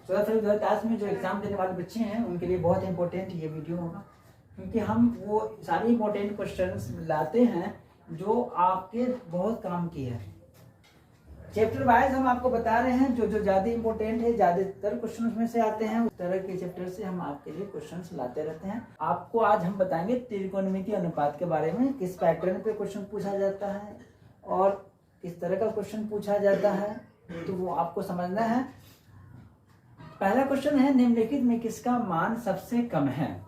चौदह फरवरी 2010 में जो एग्जाम देने वाले बच्चे हैं उनके लिए बहुत इंपॉर्टेंट ये वीडियो होगा, क्योंकि हम वो सारे इंपॉर्टेंट क्वेश्चंस लाते हैं जो आपके बहुत काम की है। चैप्टर वाइज हम आपको बता रहे हैं जो जो ज्यादा इंपॉर्टेंट है, ज्यादातर क्वेश्चन उसमें से आते हैं, उस तरह के चैप्टर से हम आपके लिए क्वेश्चंस लाते रहते हैं। आपको आज हम बताएंगे त्रिकोणमितीय अनुपात के बारे में, किस पैटर्न पे क्वेश्चन पूछा जाता है और किस तरह का क्वेश्चन पूछा जाता है, तो वो आपको समझना है। पहला क्वेश्चन है, निम्नलिखित में किसका मान सबसे कम है?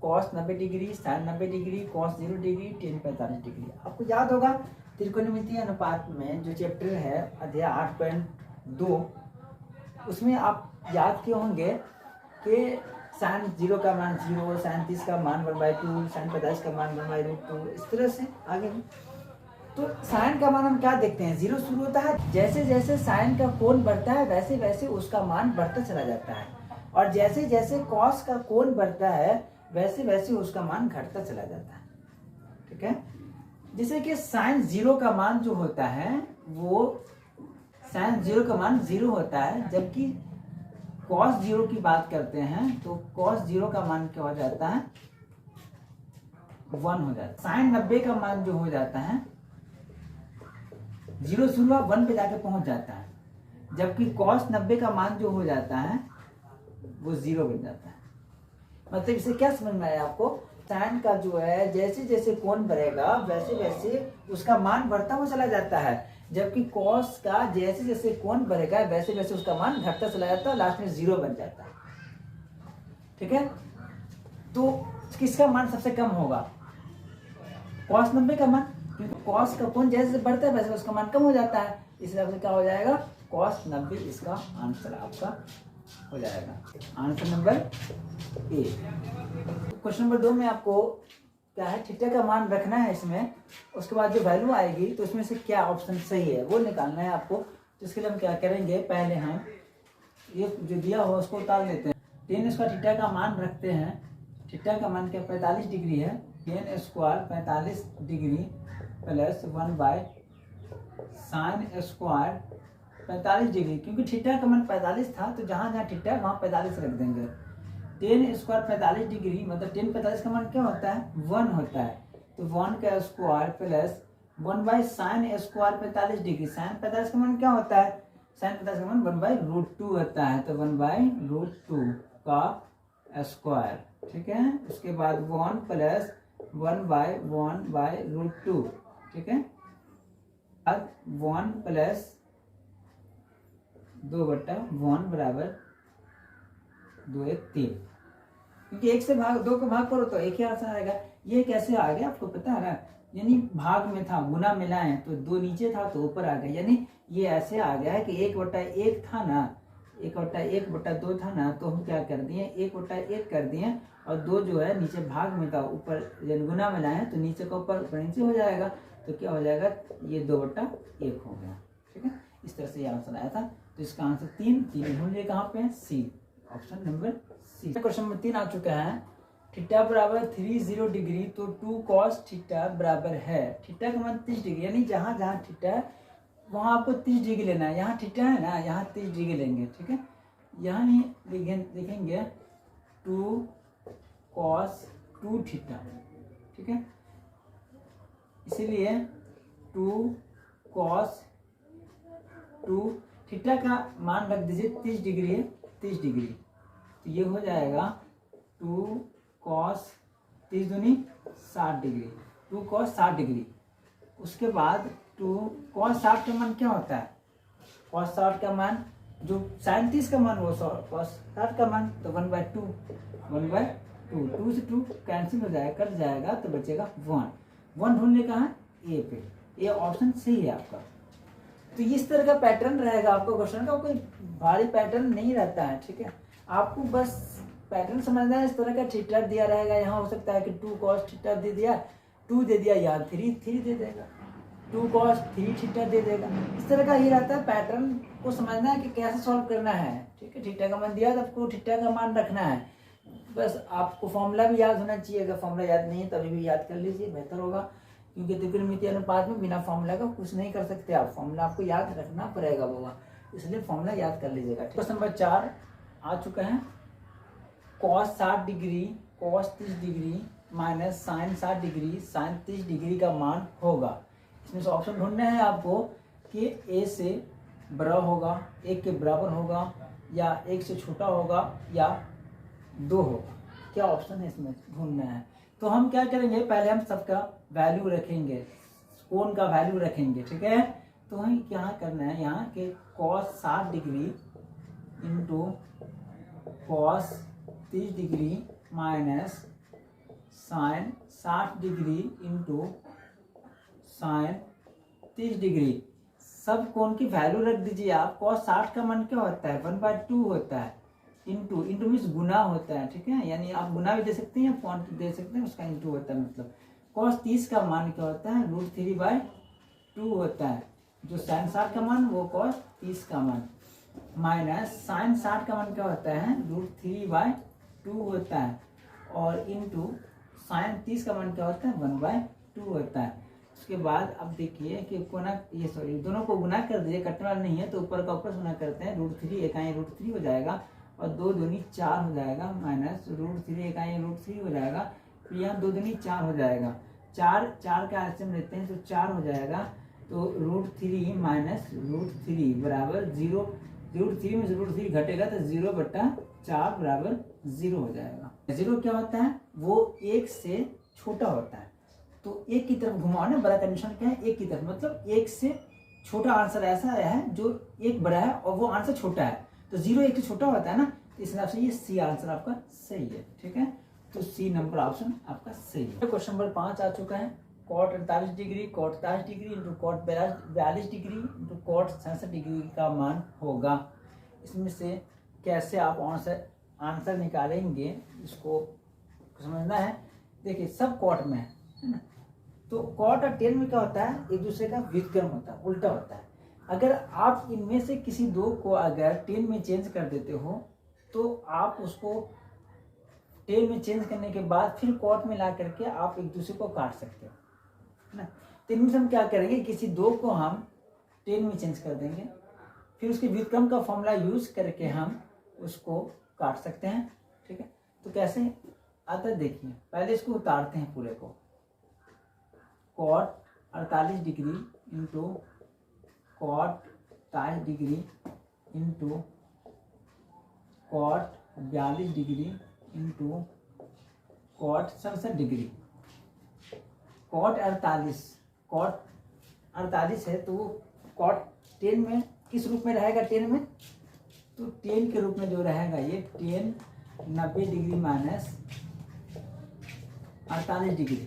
cos 90 degree, sin 90 degree, cos 0 degree, tan 45 degree. आपको याद होगा त्रिकोणमितीय अनुपात में जो चैप्टर है अध्याय 8.2, उसमें आप याद किए होंगे कि sin 0 का मान 0, sin 30 का मान 1/2, sin 45 का मान 1/√2, इस तरह से आगे। तो साइन का मान हम क्या देखते हैं, 0 शुरू होता है, जैसे जैसे साइन का कोण बढ़ता है वैसे वैसे उसका मान बढ़ता चला जाता है, और जैसे जैसे कॉस का कोण बढ़ता है वैसे वैसे उसका मान घटता चला जाता है। ठीक है, जैसे कि साइन 0 का मान जो होता है वो साइन 0 का मान 0 होता है, जबकि कॉस 0 की बात करते हैं तो कॉस 0 का मान क्या हो जाता है, 1 हो जाता है। साइन 90 का मान जो हो जाता है 0 शुरू 1 पे जाके पहुंच जाता है, जबकि कॉस 90 का मान जो हो जाता है वो 0 बन जाता है। मतलब इसे क्या समझ में आया आपको, साइन का जो है जैसे जैसे कोण बढ़ेगा वैसे वैसे उसका मान बढ़ता हुआ चला जाता है, जबकि कॉस का जैसे जैसे कोण बढ़ेगा वैसे वैसे उसका मान घटता चला जाता है, लास्ट में 0 बन जाता है। ठीक है, तो किसका मान सबसे कम होगा, कॉस 90 का मान, क्योंकि कॉस का कोण जैसे बढ़ता है वैसे उसका मान कम हो जाता है, इस हिसाब से क्या हो जाएगा, कॉस 90 इसका आंसर आपका हो जाएगा। Answer number A. Question number 2 में आपको क्या है, थीटा का मान रखना है इसमें, उसके बाद जो वैल्यू आएगी तो उसमें से क्या ऑप्शन सही है वो निकालना है आपको। तो इसके लिए हम क्या करेंगे, पहले हम ये जो दिया हो उसको उतार लेते हैं। tan स्क्वायर थीटा का मान रखते हैं, थीटा का मान क्या 45 डिग्री है, tan square 45 degree plus 1/sin square 45 degree, क्योंकि थीटा का मान 45 था तो जहां जहां थीटा वहां 45 रख देंगे। tan स्क्वायर 45 डिग्री मतलब tan 45 का मान क्या होता है, 1 होता है, तो 1 का square plus 1/sin square 45 degree, sin 45 का मान क्या होता है, sin 45 का मान 1/√2 होता है, तो 1/√2 का स्क्वायर। ठीक है, उसके बाद 1 प्लस 1/1/√2। ठीक है, अब 1 प्लस 2/1 बराबर 2 1 3, क्योंकि 1 से भाग 2 को भाग करो तो एक ही आंसर आएगा। ये कैसे आ गया आपको पता है ना, यानी भाग में था, गुना मिलाएं तो 2 नीचे था तो ऊपर आ गया, यानी ये ऐसे आ गया है कि 1/1 था ना, 1/1/2 था ना, तो हम क्या कर दिए 1/1 कर दिए, और 2 जो है नीचे भाग में था ऊपर गुना मिलाएं तो नीचे का ऊपर नीचे हो जाएगा, तो क्या हो जाएगा, ये 2/1 हो गया। ठीक है, इस तरह से ये आंसर आया था, तो इसका आंसर 3 ढूंढिए कहाँ पे, C, option number C. Question number 3 आ चुका है, थीटा बराबर 30 डिग्री तो 2 cos थीटा बराबर है, थीटा का मान 30 डिग्री, यानी जहां जहां थीटा है वहां आपको 30 डिग्री लेना है, यहाँ थीटा है ना यहाँ 30 डिग्री लेंगे। ठीक है, यहाँ लिखेंगे 2 cos 2 थीटा। ठीक है, इसीलिए 2 cos 2 थीटा का मान रख दीजिए 30 डिग्री है, 30 डिग्री, तो ये हो जाएगा 2 cos 30 दूनी 60 डिग्री, 2 cos 60 डिग्री। उसके बाद 2 cos 60 का मान क्या होता है, cos 60 का मान जो sin 30 का मान वो cos 60 का मान, तो 1/2 2 से 2 कैंसिल हो जाएगा, कट जाएगा, तो बचेगा 1 ढूंढने का है ए पे, ये ऑप्शन सही है आपका। तो इस तरह का पैटर्न रहेगा आपको क्वेश्चन का, कोई भारी पैटर्न नहीं रहता है। ठीक है, आपको बस पैटर्न समझना है, इस तरह का थीटा दिया रहेगा, यहाँ हो सकता है कि 2 cos थीटा दे दिया, 2 दे दिया, यहाँ 3 दे देगा, 2 cos 3 थीटा दे देगा, इस तरह का ही रहता है। पैटर्न को समझना है कि कैसे सॉल्व करना है। ठीक है, थीटा का मान दिया तो आपको थीटा का मान रखना है, बस आपको फॉर्मूला भी याद होना चाहिए, अगर फॉर्मूला याद नहीं है तभी भी याद कर लीजिए, बेहतर होगा, क्योंकि त्रिकोणमितीय अनुपात में बिना फॉर्मूला का कुछ नहीं कर सकते आप, फॉर्मूला आपको याद रखना पड़ेगा बाबा। इसलिए फॉर्मूला याद कर लीजिएगा। क्वेश्चन नंबर 4 आ चुका है। cos 60 degree cos 30 degree minus sine 60 degree sine 30 degree का मान होगा। इसमें से ऑप्शन ढूंढना है आपको कि ए से बड़ा होगा, 1 के बराबर होगा, या 1 से छोटा होगा, या 2 होगा। क्या ऑप्शन है इसमें ढूंढना है। तो हम क्या करेंगे, पहले हम सबका वैल्यू रखेंगे, कोण का वैल्यू रखेंगे, ठीक है। तो हमें क्या करना है यहाँ के cos 60 degree into cos 30 degree minus sine 60 degree into sine 30 degree, सब कोण की वैल्यू रख दीजिए आप। cos 60 का मान क्या होता है 1/2 होता है, इंटू इंटू मीन्स गुना होता है, ठीक है। यानी आप गुना भी दे सकते हैं या पॉइंट दे सकते हैं, उसका इंटू होता है। मतलब cos 30 का मान क्या होता है √3/2 होता है, जो साइन 60 का मान वो cos 30 का मान, माइनस साइन 60 का मान क्या होता है √3/2 होता है, और इंटू साइन 30 का मान क्या होता है 1/2 होता है। उसके बाद अब देखिए कि कोना ये सॉरी दोनों को गुना कर दीजिए, कटने वाला नहीं है तो ऊपर का ऊपर गुना करते हैं। √3 इकाई √3 हो जाएगा, और 2 दूनी 4 हो जाएगा, माइनस √3 इकाई √3 हो जाएगा, फिर यहाँ 2 दूनी 4 हो जाएगा, 4 का एलसीएम लेते हैं तो 4 हो जाएगा। तो √3 माइनस √3 बराबर 0, √3 में √3 घटेगा तो 0/4 बराबर 0 हो जाएगा। 0 क्या होता है वो 1 से छोटा होता है, तो 1 की तरफ घुमाओ ना, बड़ा कंडीशन क्या है 1 की तरफ, मतलब 1 से छोटा आंसर ऐसा आया है जो 1 बड़ा है और वो आंसर छोटा है, तो 0 1 से छोटा होता है ना, तो इस हिसाब से ये सी आंसर आपका सही है, ठीक है। तो सी नंबर ऑप्शन आपका सही है। क्वेश्चन नंबर 5 आ चुका है। cot 48 degree cot 60 degree into cot 42 degree into cot 66 degree का मान होगा। इसमें से कैसे आप आंसर निकालेंगे इसको समझना है। देखिए सब cot में है ना, तो cot और tan में क्या होता है एक दूसरे का व्युत्क्रम होता है, उल्टा होता है। अगर आप इनमें से किसी दो को अगर tan में चेंज कर देते हो तो आप उसको tan में चेंज करने के बाद फिर cot में ला करके आप एक दूसरे को काट सकते हो, है ना। तो इनमें से हम क्या करेंगे, किसी दो को हम tan में चेंज कर देंगे, फिर उसके व्युत्क्रम का फॉर्मूला यूज करके हम उसको काट सकते हैं, ठीक है। तो कैसे आता है देखिए, पहले इसको उतारते हैं पूरे को। cot 48 degree into cot 60 degree into cot 42 degree into cot 67 degree. cot 48 है तो वो cot 10 में किस रूप में रहेगा, 10 में तो 10 के रूप में जो रहेगा ये 10 90 डिग्री माइनस 48 डिग्री।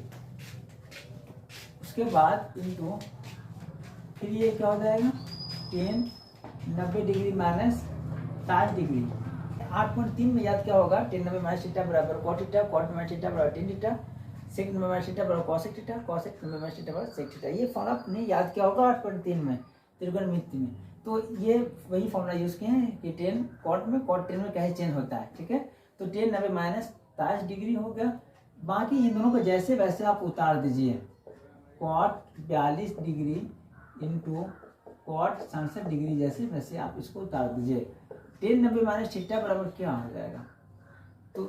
उसके बाद इंटू फिर ये क्या हो जाएगा 10 90 डिग्री माइनस 60 डिग्री। 8.3 में याद क्या होगा 10 90 माइनस थीटा बराबर cot theta, cot minus theta बराबर tan theta, sec 90 minus theta बराबर cosec theta, cosec 90 minus theta बराबर sec थीटा। ये फॉर्मूला आपने याद किया होगा 8.3 में त्रिकोणमिति में। तो ये वही फॉर्मूला यूज किए हैं कि 10 cot में cot 10 में कैसे चेंज होता है, ठीक है। तो 10 90 माइनस 60 डिग्री हो गया। बाकी इन दोनों को जैसे वैसे आप उतार दीजिए, cot 42 degree into cot 67 degree जैसे वैसे आप इसको उतार दीजिए। 10 90 माइनस थीटा बराबर क्या हो जाएगा, तो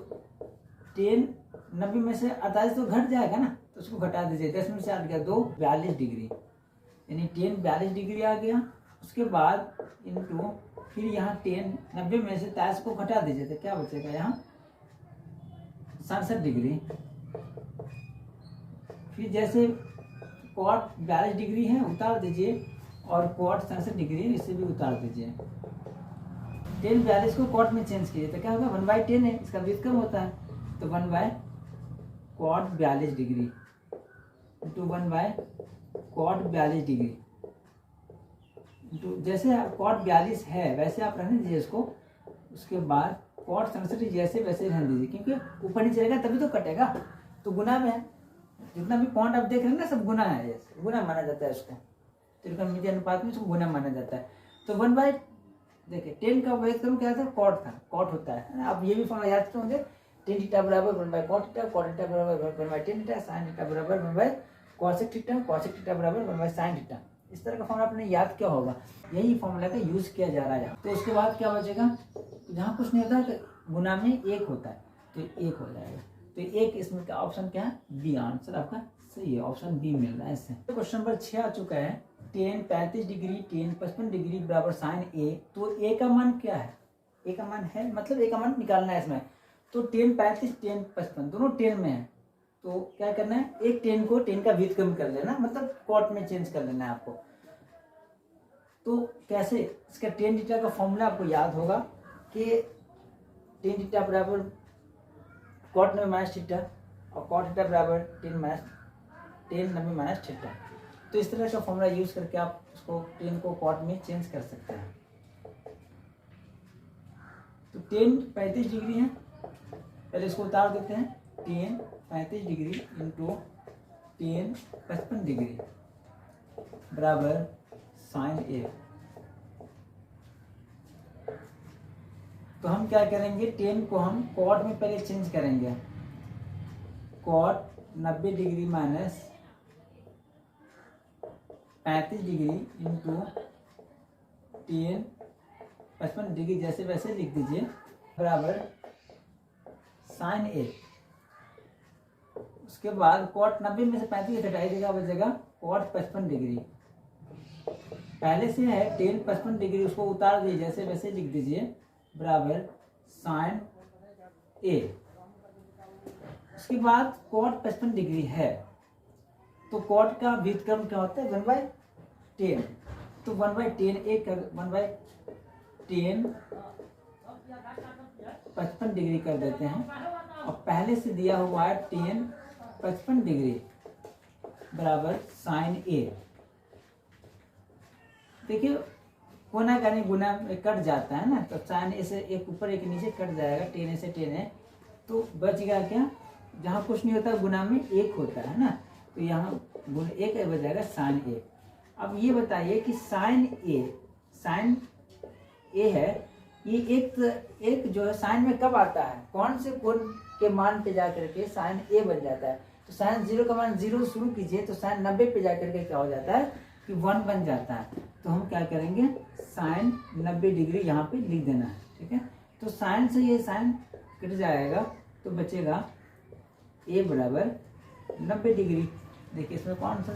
10 90 में से 48 तो घट जाएगा ना, तो उसको घटा दीजिए, 10 में से 8 गया 2 42 डिग्री, यानी 10 42 डिग्री आ गया। उसके बाद इंटू फिर यहाँ 10 90 में से 23 को घटा दीजिए तो क्या बचेगा यहाँ 67 डिग्री। फिर जैसे cot 42 डिग्री है उतार दीजिए, और cot 67 डिग्री इसे भी उतार दीजिए। 10 42 को cot में चेंज कीजिए तो क्या होगा 1/10 है, इसका व्युत्क्रम होता है, तो 1/cot 42 degree into 1/cot 42 degree into जैसे cot 42 है वैसे आप रहने दीजिए इसको। उसके बाद cot 67 जैसे वैसे रहने दीजिए, क्योंकि ऊपर नीचे रहेगा तभी तो कटेगा, तो गुना में है। जितना भी पॉइंट आप देख रहे हैं ना सब गुना है, ये गुना माना जाता है इसको, त्रिकोणमितीय अनुपात में इसको गुना माना जाता है। तो 1/, देखिए 10 का व्युत्क्रम क्या था cot था, cot होता है। आप ये भी फॉर्मूला याद रखेंगे, tan थीटा बराबर 1/cot थीटा, cot थीटा बराबर 1/tan थीटा, sin थीटा बराबर 1/cosec थीटा, cosec थीटा बराबर 1/sin थीटा। इस तरह का फॉर्मूला आपने याद क्या होगा, यही फॉर्मूला का यूज किया जा रहा है। तो उसके बाद क्या बचेगा, जहाँ कुछ नहीं होता है तो गुना में 1 होता है, तो 1 हो जाएगा। तो 1 इसमें का ऑप्शन क्या है, बी। आंसर आपका सही है, ऑप्शन बी मिल रहा है इससे। क्वेश्चन नंबर 6 आ चुका है। tan 35 डिग्री tan 55 डिग्री बराबर साइन ए। तो ए का मान क्या है, ए का मान है, मतलब ए का मान निकालना है इसमें। तो tan 35 tan 55 दोनों tan में है, तो क्या करना है, एक tan को tan का व्युत्क्रम कर लेना, मतलब कॉट में चेंज कर लेना है आपको। तो कैसे, इसका tan थीटा का फॉर्मूला आपको याद होगा कि tan थीटा बराबर कॉट 90 माइनस थीटा और कॉट थीटा बराबर tan 90 माइनस थीटा। तो इस तरह का फॉर्मूला यूज करके आप उसको tan को कॉट में चेंज कर सकते हैं। तो tan 35 डिग्री है, पहले इसको उतार देते हैं। tan 35 degree into tan 55 degree बराबर साइन ए। तो हम क्या करेंगे, tan को हम कॉट में पहले चेंज करेंगे। Cot 90 degree minus 35 degree into tan 55 degree, जैसे वैसे लिख दीजिए, बराबर साइन ए। उसके बाद कॉट 90 में से 35 घटाई देगा, बचेगा कॉट 55 डिग्री। पहले से है tan 55 डिग्री, उसको उतार दीजिए, जैसे वैसे लिख दीजिए, बराबर साइन ए। उसके बाद कॉट 55 डिग्री है, तो कॉट का व्युत्क्रम क्या होता है, 1/10। तो 1/10 एक 1/10 55 डिग्री कर देते हैं, और पहले से दिया हुआ है tan 55 डिग्री बराबर साइन ए। देखिए कोना का नहीं गुना में कट जाता है ना, तो साइन ए से एक ऊपर एक नीचे कट जाएगा, tan ए से tan ए, तो बच गया क्या, जहाँ कुछ नहीं होता गुना में 1 होता है ना, तो यहाँ गुण 1 बच जाएगा साइन ए। अब ये बताइए कि साइन ए है, ये एक जो है साइन में कब आता है, कौन से कोण के मान पे जाकर के साइन ए बन जाता है। तो साइन 0 का मान 0 शुरू कीजिए, तो साइन 90 पे जाकर के क्या हो जाता है कि 1 बन जाता है। तो हम क्या करेंगे, साइन 90 डिग्री यहाँ पे लिख देना है, ठीक है। तो साइन से ये साइन कट जाएगा, तो बचेगा ए बराबर 90 डिग्री। देखिए इसमें कौन सा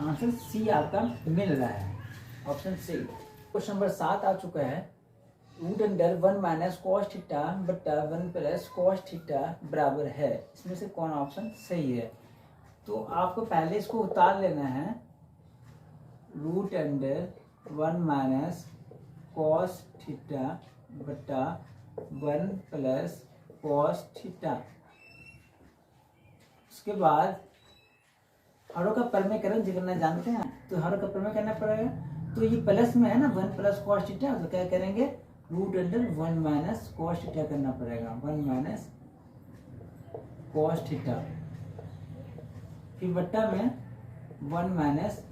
आंसर सी आपका मिल रहा है, ऑप्शन सी। क्वेश्चन नंबर 7 आ चुका है। Root under 1 minus cos theta बटा 1 प्लस कॉस थीटा बराबर है, इसमें से कौन ऑप्शन सही है। तो आपको पहले इसको उतार लेना है, root under 1 minus cos theta बटा 1 प्लस कॉस थीटा। उसके बाद हरों का परमेकरण करना जानते हैं, तो हरों का परमेय करना पड़ेगा। तो ये प्लस में है ना 1 प्लस कॉस थीटा, तो क्या करेंगे, root under 1 minus cos theta करना पड़ेगा, 1 माइनस कॉस थीटा। फिर बट्टा में 1 माइनस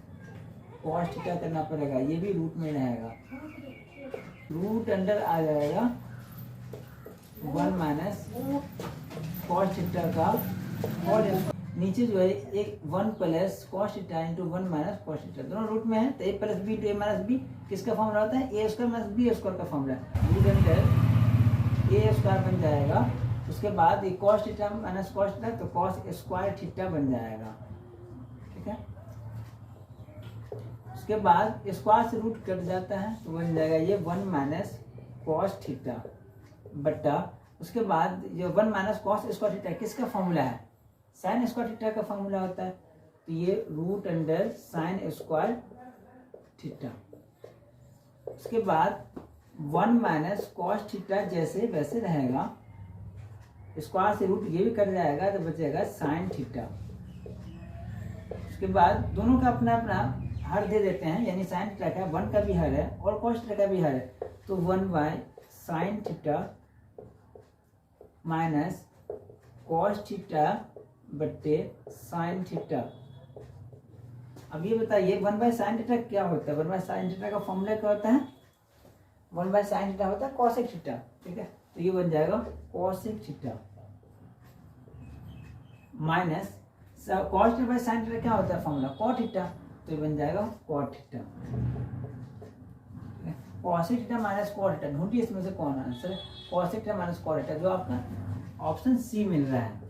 कॉस थीटा करना पड़ेगा, ये भी रूट में रहेगा। रूट अंडर आ जाएगा 1 माइनस कॉस थीटा का, और नीचे जो है एक 1 plus cos theta into 1 minus cos theta, दोनों रूट में है, तो a plus B into a minus B किसका फॉर्मूला होता है, A square minus B square का formula. Root under A square बन जाएगा, उसके बाद ये cos theta minus cos theta, तो कॉस स्क्वायर थीटा बन जाएगा, ठीक है। उसके बाद स्क्वायर से रूट कट जाता है, तो बन जाएगा ये 1 माइनस कॉस थीटा बट्टा, उसके बाद ये 1 माइनस कॉस स्क्वायर थीटा किसका फॉर्मूला है, साइन स्क्वायर थीटा का फॉर्मूला होता है, तो ये root under sine square theta. उसके बाद 1 माइनस कॉस थीटा जैसे वैसे रहेगा, स्क्वायर से रूट ये भी कट जाएगा, तो बचेगा साइन थीटा। उसके बाद दोनों का अपना अपना हर दे देते हैं, यानी साइन थीटा का 1 का भी हर है और कॉस थीटा का भी हर है, तो 1 by sine theta minus cos theta बट्टे साइन थीटा। अब ये बताइए 1 बाय साइन थीटा क्या होता है, 1 बाय साइन थीटा का फॉर्मूला क्या होता है, 1 बाय साइन थीटा होता है कॉसेक थीटा, ठीक है। तो ये बन जाएगा cosec theta minus cos theta by sine theta क्या होता है फॉर्मूला, कॉट थीटा। तो ये बन जाएगा cot theta. Cosec theta minus cot theta, ढूंढिए इसमें से कौन आंसर है। Cosec theta minus cot theta, जो आपका ऑप्शन सी मिल रहा है।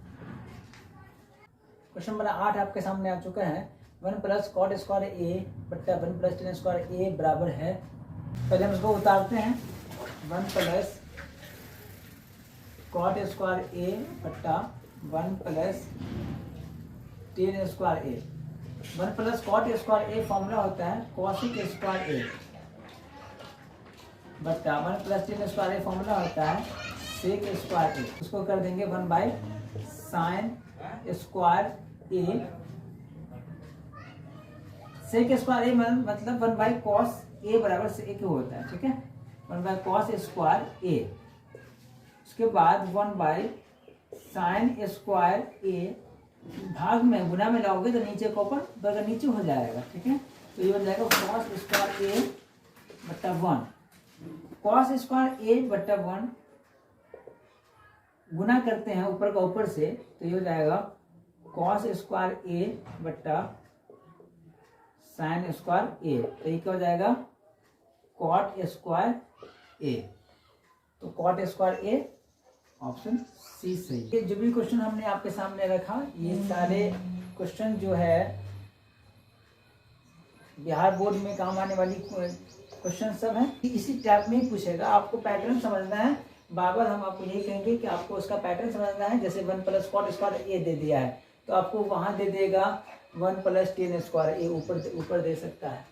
क्वेश्चन नंबर 8 आपके सामने आ चुका है। 1 प्लस कॉट स्क्वायर ए बट्टा 1 प्लस टेन स्क्वायर ए बराबर है, पहले हम इसको उतारते हैं। 1 प्लस कॉट स्क्वायर ए बट्टा 1 plus tan square A. 1 plus cot square A formula होता है कॉसिक स्क्वायर ए बट्टा 1 plus tan square A formula होता है सेक स्क्वायर ए। उसको कर देंगे 1 by sine square A. Sec square A मतलब 1 बाई कॉस ए बराबर से एक होता है, ठीक है। 1 बाई कॉस स्क्वायर ए, उसके बाद 1 बाई साइन स्क्वायर ए, भाग में गुना में लाओगे तो नीचे को ऊपर बगैर नीचे हो जाएगा, ठीक है। तो ये बन जाएगा कॉस स्क्वायर ए बट्टा 1। कॉस स्क्वायर ए बट्टा 1 गुना करते हैं ऊपर का ऊपर से, तो ये हो जाएगा कॉस स्क्वायर ए बट्टा साइन स्क्वायर ए। तो ये क्या हो जाएगा कॉट स्क्वायर ए। तो cot square A option C सही। ये जो भी क्वेश्चन हमने आपके सामने रखा, ये सारे क्वेश्चन जो है बिहार बोर्ड में काम आने वाली क्वेश्चन सब है। इसी टाइप में ही पूछेगा, आपको पैटर्न समझना है। बार बार हम आपको यही कहेंगे कि आपको उसका पैटर्न समझना है। जैसे 1 प्लस कॉट स्क्वायर ए दे दिया है, तो आपको वहां दे देगा 1 प्लस टेन स्क्वायर ए ऊपर दे सकता है,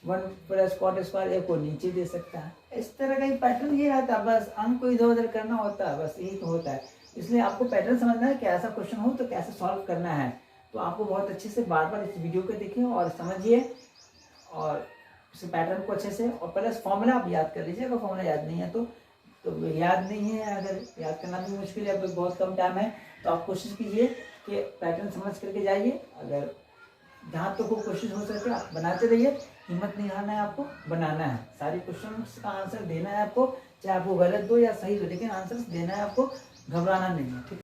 1 प्लस कॉट स्क्वायर ए को नीचे दे सकता है। इस तरह का ही पैटर्न ये रहता है, बस अंक को इधर उधर करना होता है, बस यही तो होता है। इसलिए आपको पैटर्न समझना है कि ऐसा क्वेश्चन हो तो कैसे सॉल्व करना है। तो आपको बहुत अच्छे से बार बार इस वीडियो को देखिए और समझिए, और इस पैटर्न को अच्छे से, और प्लस फॉर्मूला आप याद कर लीजिए। अगर फॉर्मूला याद नहीं है तो याद नहीं है, अगर याद करना भी मुश्किल है, बहुत कम टाइम है, तो आप कोशिश कीजिए कि पैटर्न समझ करके जाइए। अगर जहाँ तक कोशिश हो सके आप बनाते रहिए, हिम्मत नहीं हारना है, आपको बनाना है। सारे क्वेश्चन का आंसर देना है आपको, चाहे आपको गलत दो या सही दो, लेकिन आंसर देना है आपको, घबराना नहीं है, ठीक है।